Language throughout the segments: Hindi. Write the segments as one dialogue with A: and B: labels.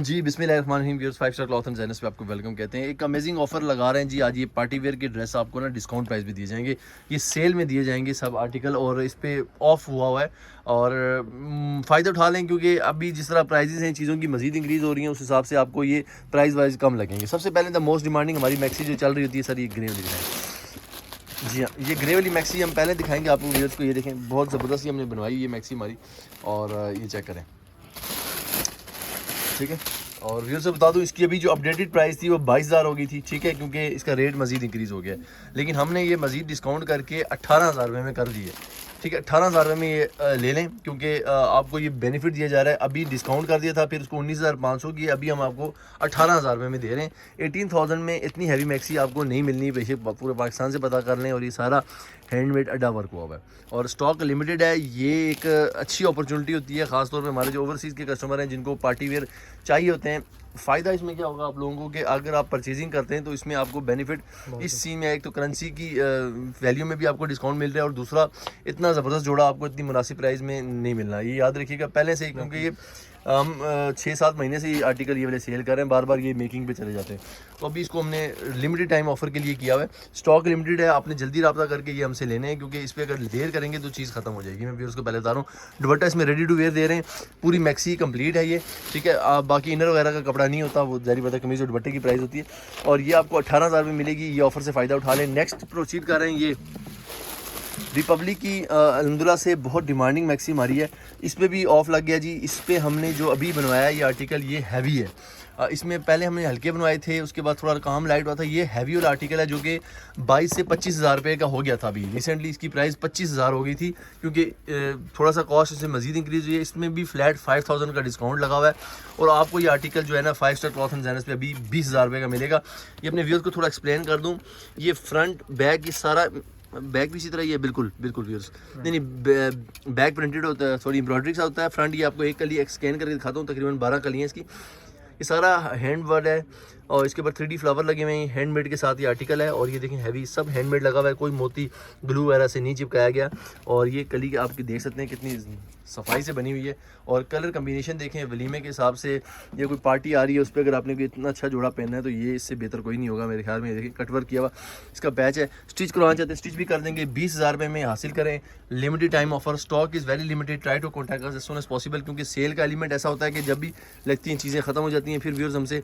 A: जी बिस्मिल्लाहिर्रहमानिर्रहीम viewers 5 star cloth and designers पे आपको वेलकम कहते हैं। एक अमेजिंग ऑफर लगा रहे हैं जी आज। ये पार्टी वेयर की ड्रेस आपको ना डिस्काउंट प्राइस भी दिए जाएंगे, ये सेल में दिए जाएंगे सब आर्टिकल, और इस पे ऑफ हुआ है। और फ़ायदा उठा लें क्योंकि अभी जिस तरह प्राइजेस हैं चीज़ों की मज़ीद इंक्रीज़ हो रही हैं, उस हिसाब से आपको ये प्राइस वाइज कम लगेंगे। सबसे पहले द मोस्ट डिमांडिंग हमारी मैक्सी जो चल रही होती है सर, ये ग्रे वाली दिखाएँ। जी हाँ, ये ग्रे वाली मैक्सी हम पहले दिखाएंगे आपको व्यूअर्स को। ये देखें, बहुत ज़बरदस्त ही हमने बनवाई ये मैक्सी हमारी, और ये चेक करें, ठीक है। और व्यूअर्स से बता दूं, इसकी अभी जो अपडेटेड प्राइस थी वो 22,000 हो गई थी, ठीक है, क्योंकि इसका रेट मज़ीद इंक्रीज़ हो गया है। लेकिन हमने ये मज़ीद डिस्काउंट करके 18,000 रुपये में कर दी है, ठीक है। 18,000 रुपये में ये ले लें क्योंकि आपको ये बेनिफिट दिया जा रहा है। अभी डिस्काउंट कर दिया था, फिर उसको 19,500 की, अभी हम आपको 18,000 रुपये में दे रहे हैं। 18,000 में इतनी हैवी मैक्सी आपको नहीं मिलनी, बेशक पूरे पाकिस्तान से पता कर लें। और ये सारा हैंडमेड अड्डा वर्क हुआ है और स्टॉक लिमिटेड है। ये एक अच्छी अपॉर्चुनिटी होती है, ख़ासतौर पे हमारे जो ओवरसीज़ के कस्टमर हैं जिनको पार्टी वेयर चाहिए होते हैं। फ़ायदा इसमें क्या होगा आप लोगों को कि अगर आप परचेजिंग करते हैं तो इसमें आपको बेनिफिट इस चीज़ में, एक तो करेंसी की वैल्यू में भी आपको डिस्काउंट मिल रहा है, और दूसरा इतना ज़बरदस्त जोड़ा आपको इतनी मुनासिब प्राइस में नहीं मिलना। ये याद रखिएगा पहले से ही, क्योंकि ये हम 6-7 महीने से ये आर्टिकल ये वाले सेल कर रहे हैं, बार बार ये मेकिंग पे चले जाते हैं। तो अभी इसको हमने लिमिटेड टाइम ऑफर के लिए किया हुआ है। स्टॉक लिमिटेड है, आपने जल्दी रब्ता करके ये हमसे लेने हैं, क्योंकि इस पर अगर देर करेंगे तो चीज़ खत्म हो जाएगी। मैं भी उसको पहले बता रहा हूँ, दुपट्टा इसमें रेडी टू वेयर दे रहे हैं, पूरी मैक्सी कंप्लीट है ये, ठीक है। बाकी इनर वगैरह का कपड़ा नहीं होता, वो जारी पता कमीज़ और दुपट्टे की प्राइस होती है। और ये आपको 18,000 में मिलेगी। ये ऑफर से फ़ायदा उठा लें। नेक्स्ट प्रोसीड कर रहे हैं, ये रिपब्लिक की अल्हम्दुलिल्लाह से बहुत डिमांडिंग मैक्सी हमारी है, इस पर भी ऑफ लग गया जी। इस पर हमने जो अभी बनवाया ये आर्टिकल, ये हैवी है। इसमें पहले हमने हल्के बनवाए थे, उसके बाद थोड़ा काम लाइट हुआ था। ये हैवी वाला आर्टिकल है जो कि 22 से 25,000 रुपये का हो गया था। अभी रिसेंटली इसकी प्राइस 25,000 हो गई थी, क्योंकि थोड़ा सा कॉस्ट इससे मज़ीद इंक्रीज़ हुई है। इसमें भी फ्लैट 5,000 का डिस्काउंट लगा हुआ है, और आपको ये आर्टिकल जो है ना 5 स्टार क्लॉथ एंड डिजाइनर्स पे अभी 20,000 रुपये का मिलेगा। ये अपने व्यूअर्स को थोड़ा एक्सप्लेन कर दूँ, ये फ्रंट बैक ये सारा बैक भी इसी तरह ही है, बिल्कुल व्यूअर्स। नहीं बैक प्रिंटेड होता है, सॉरी एम्ब्रॉयडरी सा होता है। फ्रंट ये आपको एक कली स्कैन करके दिखाता हूँ, तकरीबन 12 कलियाँ इसकी। ये सारा हैंड वर्क है, और इसके ऊपर 3D फ्लावर लगे हुए हैं, हैंडमेड के साथ ये आर्टिकल है। और ये देखें हैवी, सब हैंडमेड लगा हुआ है, कोई मोती ग्लू वगैरह से नहीं चिपकाया गया। और ये कली आपकी देख सकते हैं कितनी सफाई से बनी हुई है, और कलर कम्बिनेशन देखें वलीमे के हिसाब से। ये कोई पार्टी आ रही है उस पर अगर आपने कोई इतना अच्छा जोड़ा पहनना है तो ये इससे बेहतर कोई नहीं होगा मेरे ख्याल में। देखिए कटवर्क किया हुआ इसका पैच है। स्टिच करवाना चाहते हैं स्टिच भी कर देंगे। 20,000 रुपये में हासिल करें। Limited time offer, stock is very limited, try to contact us as soon as possible, क्योंकि सेल का एलिमेंट ऐसा होता है कि जब भी लगती हैं चीज़ें ख़त्म हो जाती हैं, फिर व्यूअर्स हमसे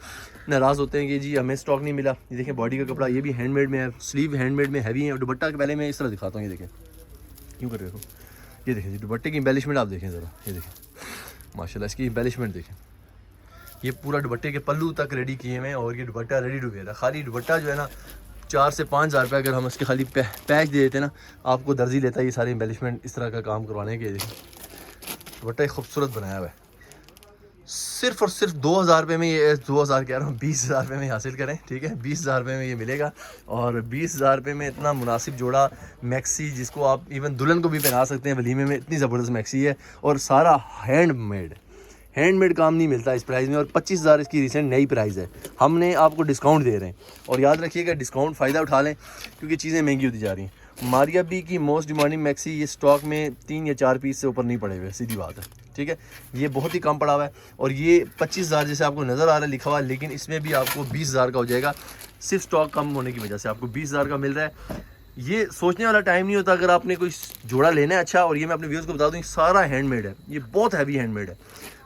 A: नाराज़ होते हैं कि जी हमें स्टॉक नहीं मिला। ये देखें बॉडी का कपड़ा, ये भी हैंडमेड में है, स्लीव हैंडमेड में हैवी है। और दुपट्टा के पहले मैं इस तरह दिखाता हूँ, ये देखें क्यों कर रहे हो, ये देखें जी दुपट्टे की एम्बेलिशमेंट आप देखें ज़रा, ये देखें माशाल्लाह इसकी एम्बेलिशमेंट देखें। ये पूरा दुपट्टे के पल्लू तक रेडी किए हुए हैं, और ये दुपट्टा रेडी टू वेयर है। खाली दुपट्टा जो है ना 4 से 5,000 रुपये अगर हम इसके खाली पैच दे देते ना, आपको दर्जी लेता है ये सारी एम्बेलिशमेंट इस तरह का काम करवाने के। दुपट्टा खूबसूरत बनाया हुआ है। सिर्फ और सिर्फ 2,000 रुपये में ये, 2,000 कह रहा हूँ, 20,000 रुपये में हासिल करें, ठीक है। 20,000 रुपये में ये मिलेगा, और 20,000 रुपये में इतना मुनासिब जोड़ा मैक्सी, जिसको आप इवन दुल्हन को भी पहना सकते हैं वलीमे में। इतनी ज़बरदस्त मैक्सी है, और सारा हैंडमेड काम नहीं मिलता इस प्राइस में। और 25,000 इसकी रिसेंट नई प्राइस है, हमने आपको डिस्काउंट दे रहे हैं। और याद रखिएगा डिस्काउंट फ़ायदा उठा लें, क्योंकि चीज़ें महंगी होती जा रही हैं। मारिया बी की मोस्ट डिमांडिंग मैक्सी, ये स्टॉक में 3 या 4 पीस से ऊपर नहीं पड़े हुए, सीधी बात है, ठीक है। ये बहुत ही कम पड़ा हुआ है, और ये 25,000 जैसे आपको नज़र आ रहा है लिखा हुआ है, लेकिन इसमें भी आपको 20,000 का हो जाएगा। सिर्फ स्टॉक कम होने की वजह से आपको 20,000 का मिल रहा है। ये सोचने वाला टाइम नहीं होता अगर आपने कोई जोड़ा लेना है अच्छा। और ये मैं अपने व्यूअर्स को बता दूं, सारा हैंडमेड है, ये बहुत हैवी हैंडमेड है।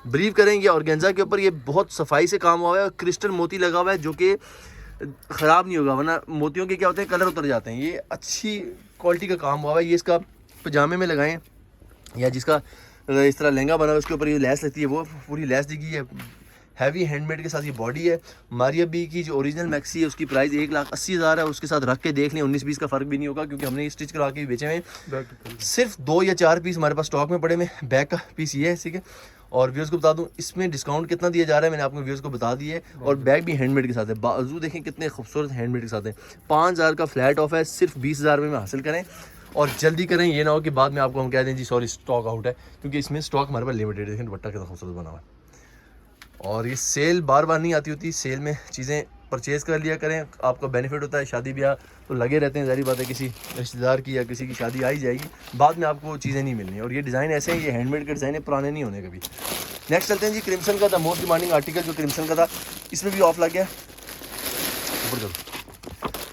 A: बिलीव करेंगे ऑर्गेन्जा के ऊपर ये बहुत सफाई से काम हुआ है, और क्रिस्टल मोती लगा हुआ है जो कि ख़राब नहीं होगा, वरना मोतियों के क्या होते हैं कलर उतर जाते हैं। ये अच्छी क्वालिटी का काम हुआ है। ये इसका पजामे में लगाएं, या जिसका इस तरह लहंगा बना है उसके ऊपर ये लेस लगती है, वो पूरी लेस दी गई है। हैवी हैंडमेड के साथ ये बॉडी है। मारिया बी की जो ओरिजिनल मैक्सी है उसकी प्राइस 1,80,000 है। उसके साथ रख के देख लें, 19-20 का फ़र्क भी नहीं होगा, क्योंकि हमने ये स्टिच करा के बेचे हुए हैं। सिर्फ 2 या 4 पीस हमारे पास स्टॉक में पड़े में, बैक का पीस ये है, ठीक है। और व्यूअर्स को बता दूं इसमें डिस्काउंट कितना दिया जा रहा है, मैंने आपको व्यूअर्स को बता दिया है। और बैग भी हैंडमेड के साथ है, बाजू देखें कितने खूबसूरत हैंडमेड के साथ है। 5,000 का फ्लैट ऑफ है, सिर्फ 20,000 रुपये में हासिल करें, और जल्दी करें। ये ना हो कि बाद में आपको हम कह दें जी सॉरी स्टॉक आउट है, क्योंकि इसमें स्टॉक हमारे पास लिमिटेड है। देखें दुपट्टा कितना खूबसूरत बना हुआ है। और ये सेल बार बार नहीं आती होती, सेल में चीज़ें परचेज़ कर लिया करें, आपका बेनिफिट होता है। शादी ब्याह तो लगे रहते हैं, ज़ाहिर बात है किसी रिश्तेदार की या किसी की शादी आ ही जाएगी, बाद में आपको चीज़ें नहीं मिलनी। और ये डिज़ाइन ऐसे हैं, ये हैंडमेड के डिज़ाइन है, पुराने नहीं होने कभी। नेक्स्ट चलते हैं जी क्रिम्सन का, द मोस्ट डिमांडिंग आर्टिकल जो क्रिम्सन का था, इसमें भी ऑफ लग गया।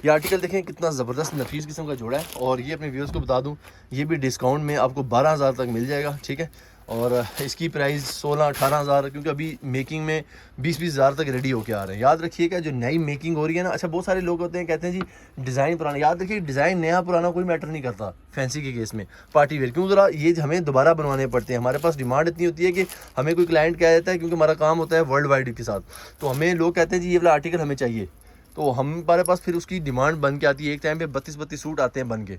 A: ये आर्टिकल देखें कितना ज़बरदस्त नफीस किस्म का जोड़ा है, और ये अपने व्यूअर्स को बता दूं ये भी डिस्काउंट में आपको 12,000 तक मिल जाएगा, ठीक है। और इसकी प्राइस 16-18 हज़ार, क्योंकि अभी मेकिंग में 20-20 हज़ार तक रेडी होके आ रहे हैं। याद रखिएगा जो नई मेकिंग हो रही है ना, अच्छा बहुत सारे लोग होते हैं कहते हैं जी डिज़ाइन पुराना, याद रखिए डिज़ाइन नया पुराना कोई मैटर नहीं करता फैंसी के केस में, पार्टी वेयर क्यों ज़रा ये हमें दोबारा बनवाने पड़ते हैं। हमारे पास डिमांड इतनी होती है कि हमें कोई क्लाइंट कह देता है, क्योंकि हमारा काम होता है वर्ल्ड वाइड के साथ, तो हमें लोग कहते हैं जी ये वाला आर्टिकल हमें चाहिए, तो हमारे पास फिर उसकी डिमांड बन के आती है। एक टाइम पे 32-32 सूट आते हैं बन के,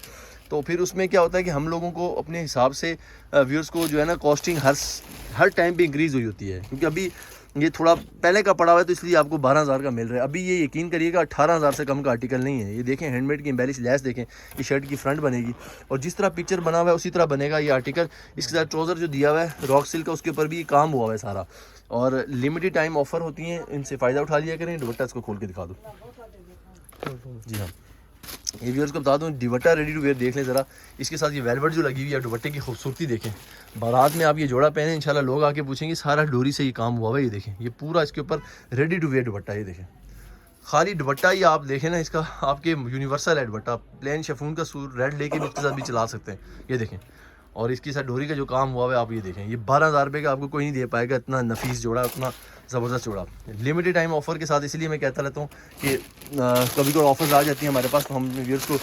A: तो फिर उसमें क्या होता है कि हम लोगों को अपने हिसाब से व्यूअर्स को जो है ना कॉस्टिंग हर टाइम पे इंक्रीज़ हुई होती है, क्योंकि अभी ये थोड़ा पहले का पड़ा हुआ है, तो इसलिए आपको 12,000 का मिल रहा है। अभी ये यकीन करिएगा 18,000 से कम का आर्टिकल नहीं है। ये देखें हैंडमेड की एम्बेलिश लेस देखें, ये शर्ट की फ्रंट बनेगी और जिस तरह पिक्चर बना हुआ है उसी तरह बनेगा ये आर्टिकल। इसके साथ ट्राउज़र जो दिया हुआ है रॉक सिल्क का, उसके ऊपर भी काम हुआ हुआ है सारा, और लिमिटेड टाइम ऑफर होती हैं, इनसे फ़ायदा उठा लिया करें। दुपट्टा इसको खोल के दिखा दो जी हाँ, ये व्यूअर्स को बता दूं दुपट्टा रेडी टू वेयर देख लें ज़रा, इसके साथ ये वेलवेट जो लगी हुई है, दुपट्टे की खूबसूरती देखें। बारात में आप ये जोड़ा पहने इंशाल्लाह लोग आके पूछेंगे सारा डोरी से ये काम हुआ है। ये देखें ये पूरा इसके ऊपर रेडी टू वेयर दुपट्टा, ये देखें खाली दुपट्टा ही आप देखें ना, इसका आपके यूनिवर्सल है दुपट्टा, प्लेन शेफून का सूट रेड लेके भी इसके साथ भी चला सकते हैं, ये देखें। और इसकी साथ डोरी का जो काम हुआ है आप ये देखें, ये 12,000 रुपये का आपको कोई नहीं दे पाएगा, इतना नफीस जोड़ा, उतना ज़बरदस्त जोड़ा लिमिटेड टाइम ऑफर के साथ। इसलिए मैं कहता रहता हूँ कि कभी कोई ऑफर्स आ जाती हैं हमारे पास, तो हम व्यूअर्स को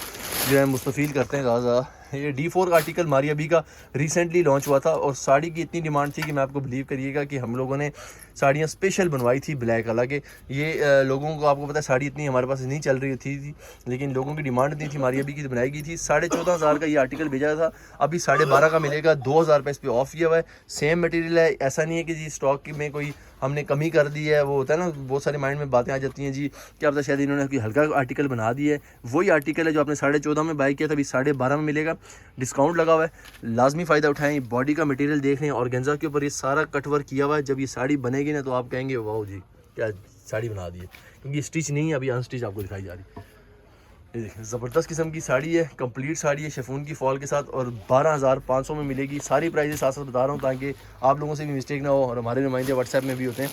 A: जो है मुस्तफ़ील करते हैं ज़्यादा। ये D4 का आर्टिकल मारिया बी का रिसेंटली लॉन्च हुआ था, और साड़ी की इतनी डिमांड थी कि मैं आपको बिलीव करिएगा कि हम लोगों ने साड़ियाँ स्पेशल बनवाई थी ब्लैक। हालांकि ये लोगों को आपको पता है साड़ी इतनी हमारे पास नहीं चल रही थी, लेकिन लोगों की डिमांड इतनी थी, मारिया बी की बनाई गई थी। 14,500 का ये आर्टिकल भेजा था, अभी 12,500 का मिलेगा, 2,000 रुपये इस पर ऑफ किया हुआ है। सेम मटेरियल है, ऐसा नहीं है कि जी स्टॉक में कोई हमने कमी कर दी है। वो होता है ना बहुत सारे माइंड में बातें आ जाती हैं जी क्या पता शायद इन्होंने कोई हल्का आर्टिकल बना दिया है। वही आर्टिकल है जो आपने 14,500 में बाई किया था, अभी 12,500 में मिलेगा, डिस्काउंट लगा हुआ है, लाजमी फ़ायदा उठाएं। बॉडी का मटेरियल देख लें, ऑर्गेन्जा के ऊपर ये सारा कट वर्क किया हुआ है। जब ये साड़ी बनेगी ना तो आप कहेंगे वाह जी क्या साड़ी बना दी है, क्योंकि स्टिच नहीं है, अभी अनस्टिच आपको दिखाई जा रही है। ये देखें ज़बरदस्त किस्म की साड़ी है, कंप्लीट साड़ी है शेफून की फॉल के साथ, और 12,500 में मिलेगी। सारी प्राइजेस साथ साथ बता रहा हूँ ताकि आप लोगों से भी मिस्टेक ना हो, और हमारे नुमाइंदे व्हाट्सएप में भी होते हैं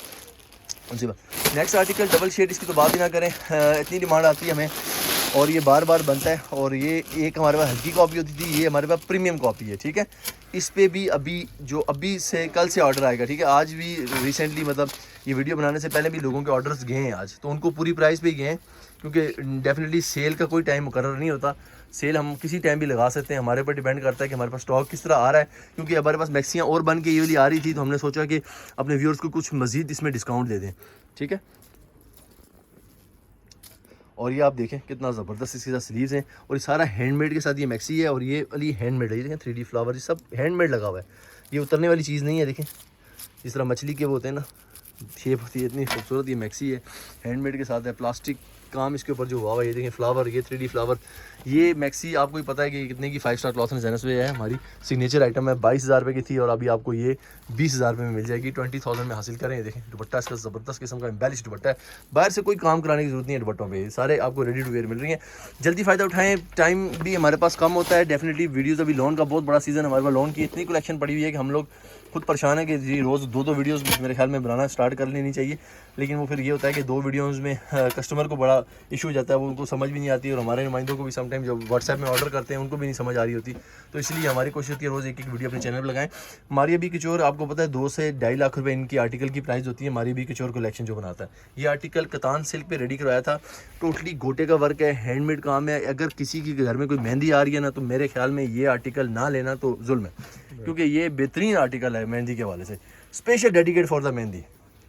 A: उनसे बात। नेक्स्ट आर्टिकल डबल शेड, इसकी तो बात ही ना करें, इतनी डिमांड आती है हमें और ये बार बार बनता है। और ये एक हमारे पास हल्की कॉपी होती थी, ये हमारे पास प्रीमियम कॉपी है, ठीक है। इस पे भी अभी से कल से ऑर्डर आएगा, ठीक है। आज भी रिसेंटली मतलब ये वीडियो बनाने से पहले भी लोगों के ऑर्डर्स गए हैं आज, तो उनको पूरी प्राइस पे ही गए हैं, क्योंकि डेफिनेटली सेल का कोई टाइम मुकर्रर नहीं होता। सेल हम किसी टाइम भी लगा सकते हैं, हमारे पर डिपेंड करता है कि हमारे पास स्टॉक किस तरह आ रहा है। क्योंकि हमारे पास मैक्सियाँ और बन के ये वाली आ रही थी, तो हमने सोचा कि अपने व्यूअर्स को कुछ मज़ीद इसमें डिस्काउंट दे दें, ठीक है। और ये आप देखें कितना ज़बरदस्त इसके साथ स्लीव्स हैं, और ये सारा हैंडमेड के साथ ये मैक्सी है, और ये वाली हैंडमेड है, ये देखें 3D फ्लावर, ये सब हैंडमेड लगा हुआ है, ये उतरने वाली चीज़ नहीं है। देखें जिस तरह मछली के वो होते हैं ना शेप होती है, इतनी खूबसूरत ये मैक्सी है, हैंडमेड के साथ है, प्लास्टिक काम इसके ऊपर जो हुआ हुआ है। ये देखें फ्लावर, ये 3D फ्लावर, ये मैक्सी आपको ही पता है कि कितने की 5 स्टार क्लॉथ एंड डिज़ाइनर्स पे है, हमारी सिग्नेचर आइटम है। 22,000 रुपये की थी और अभी आपको ये 20,000 रुपये में मिल जाएगी, 20,000 में हासिल करें। ये देखें दुपट्टा इसका ज़बरदस्त किस्म का एम्बेलिश दुपट्टा है, बाहर से कोई काम कराने की जरूरत नहीं है दुपट्टों पे, सारे आपको रेडी टू वेयर मिल रही हैं। जल्दी फ़ायदा उठाएं, टाइम भी हमारे पास कम होता है। डेफिनेटली वीडियोज़ अभी लोन का बहुत बड़ा सीज़न हमारे पास, लोन की इतनी कलेक्शन पड़ी हुई है कि हम लोग खुद परेशान है कि जी रोज़ 2-2 वीडियोस मेरे ख्याल में बनाना स्टार्ट कर लेनी चाहिए, लेकिन वो फिर ये होता है कि 2 वीडियोस में कस्टमर को बड़ा इशू हो जाता है, वो उनको समझ भी नहीं आती, और हमारे नुमाइंदों को भी समटाइम जब व्हाट्सएप में ऑर्डर करते हैं उनको भी नहीं समझ आ रही होती। तो इसलिए हमारी कोशिश होती है रोज़ एक वीडियो अपने चैनल पर लगाएं। मारिया बी किचोर आपको पता है 2 से 2.5 लाख रुपये इनकी आर्टिकल की प्राइस होती है। मारिया बी किचोर कलेक्शन जो बनाता है, ये आर्टिकल कतान सिल्क पे रेडी करवाया था, टोटली गोटे का वर्क है, हैंडमेड काम है। अगर किसी के घर में कोई मेहंदी आ रही है ना, तो मेरे ख्याल में ये आर्टिकल ना लेना तो जुल्म है, क्योंकि ये बेहतरीन आर्टिकल है मेहंदी के हवाले से, special dedicate for the mehndi.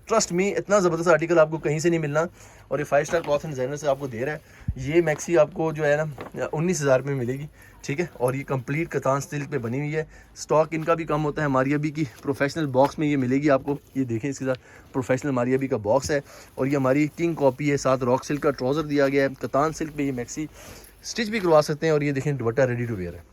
A: Trust me, इतना ज़बरदस्त आर्टिकल आपको कहीं से नहीं मिलना, और ये 5 स्टार क्लॉथ एंड डिज़ाइनर से आपको दे रहा है। ये मैक्सी आपको जो है ना 19,000 में मिलेगी, ठीक है। और ये कंप्लीट कतान सिल्क पे बनी हुई है, स्टॉक इनका भी कम होता है। मारिया बी की प्रोफेशनल बॉक्स में ये मिलेगी आपको, ये देखें इसके साथ प्रोफेशनल मारिया बी का बॉक्स है, और ये हमारी किंग कॉपी है, साथ रॉक सिल्क का ट्राउज़र दिया गया है। कतान सिल्क पे ये मैक्सी स्टिच भी करवा सकते हैं, और ये देखें दुपट्टा रेडी टू वेयर है।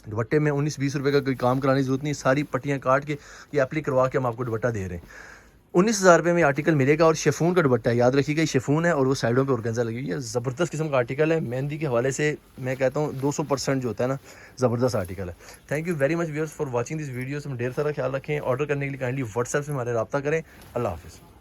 A: दुपट्टे में 19-20 रुपये का कोई काम कराने की जरूरत नहीं, सारी पट्टियाँ काट के ये एप्ली करवा के हम आपको दुपट्टा दे रहे हैं। 19,000 रुपये में आर्टिकल मिलेगा। और शेफून का दुपट्टा है, याद रखिएगा, ये शेफून है और वो साइडों पे ऑर्गेन्जा लगी हुई है। ज़बरदस्त किस्म का आर्टिकल है, मेहंदी के हवाले से मैं कहता हूँ 200% जो होता है ना, ज़बरदस्त आर्टिकल है। Thank you very much viewers for watching this videos. हम ढेर सारा ख्याल रखें। ऑर्डर करने के लिए काइंडली व्हाट्सएप से हमारे रब्ता करें। अल्लाह हाफ़िज़।